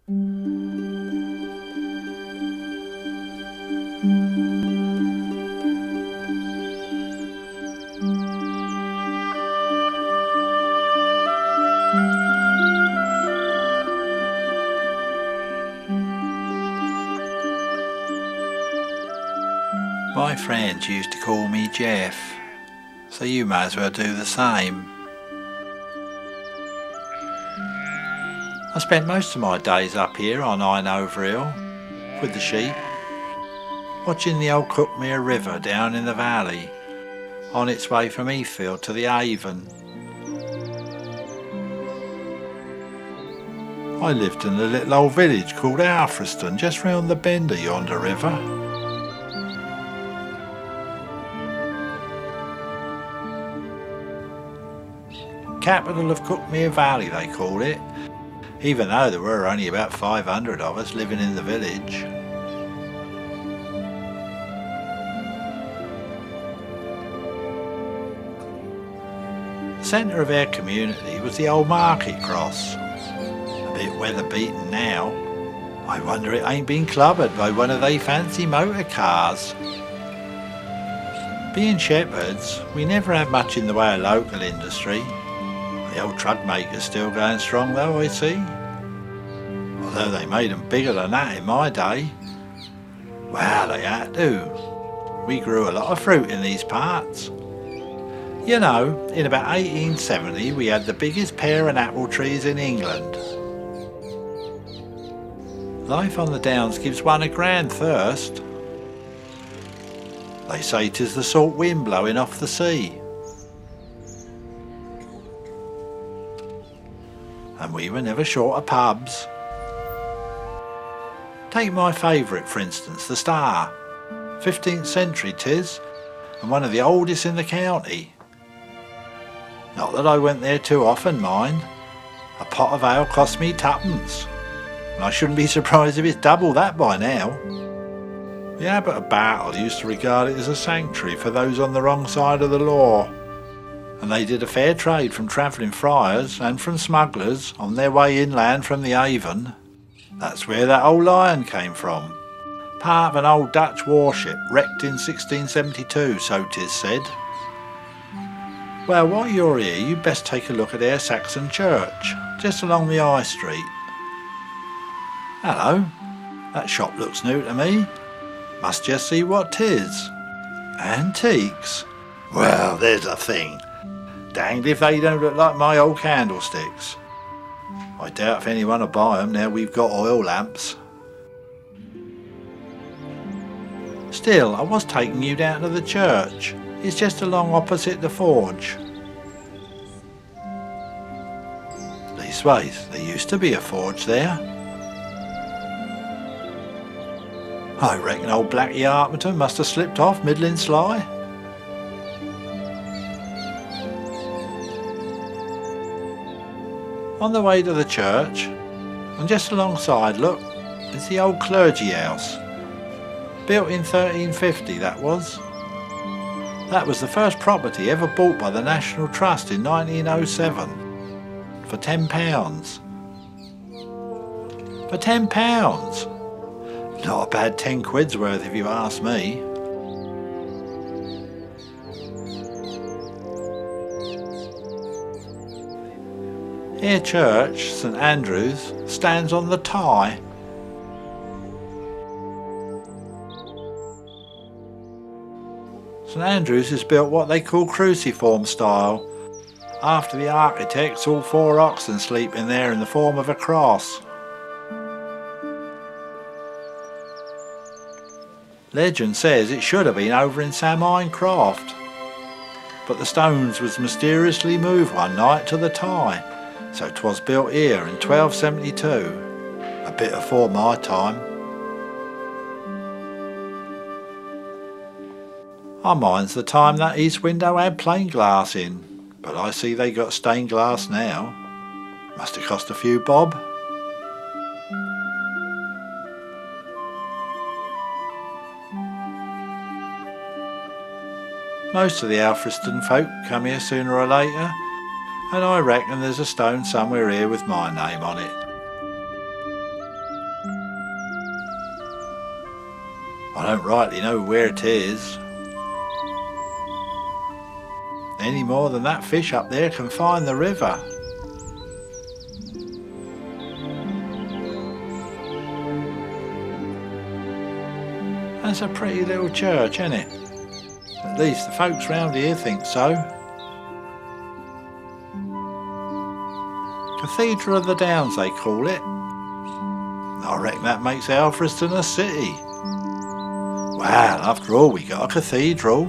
My friends used to call me Jeff, so you may as well do the same. I spent most of my days up here on Inover Hill with the sheep, watching the old Cuckmere River down in the valley, on its way from Heathfield to the Avon. I lived in a little old village called Alfriston, just round the bend of yonder river. Capital of Cuckmere Valley they call it, even though there were only about 500 of us living in the village. The centre of our community was the old market cross, a bit weather beaten now. I wonder it ain't been clubbered by one of they fancy motor cars. Being shepherds, we never had much in the way of local industry. The old truck maker's still going strong though, I see. Although they made them bigger than that in my day. Well, they had to. We grew a lot of fruit in these parts. You know, in about 1870 we had the biggest pear and apple trees in England. Life on the downs gives one a grand thirst. They say 'tis the salt wind blowing off the sea. And we were never short of pubs. Take my favourite for instance, the Star. 15th century 'tis, and one of the oldest in the county. Not that I went there too often, mind. A pot of ale cost me twopence, and I shouldn't be surprised if it's double that by now. The Abbot of Battle used to regard it as a sanctuary for those on the wrong side of the law, and they did a fair trade from travelling friars and from smugglers on their way inland from the Avon. That's where that old lion came from. Part of an old Dutch warship wrecked in 1672, so 'tis said. Well, while you're here, you'd best take a look at our Saxon church, just along the High Street. Hello, that shop looks new to me. Must just see what 'tis. Antiques? Well, there's a thing. Danged if they don't look like my old candlesticks. I doubt if anyone will buy them now we've got oil lamps. Still, I was taking you down to the church. It's just along opposite the forge. Leastways, there used to be a forge there. I reckon old Blackie Harpington must have slipped off middling sly. On the way to the church, and just alongside, look, is the old clergy house. Built in 1350, that was. That was the first property ever bought by the National Trust in 1907. For £10. For £10! Not a bad 10 quid's worth if you ask me. Here church, St Andrew's, stands on the Tye. St Andrew's is built what they call cruciform style. After the architects, all 4 oxen sleep in there in the form of a cross. Legend says it should have been over in Samine Croft, but the stones was mysteriously moved one night to the Tye. So 'twas built here in 1272, a bit afore my time. I minds the time that east window had plain glass in, but I see they got stained glass now. Must have cost a few bob. Most of the Alfriston folk come here sooner or later, and I reckon there's a stone somewhere here with my name on it. I don't rightly know where it is, any more than that fish up there can find the river. That's a pretty little church, isn't it? At least the folks round here think so. Cathedral of the Downs, they call it. I reckon that makes Alfriston a city. Well, after all, we got a cathedral.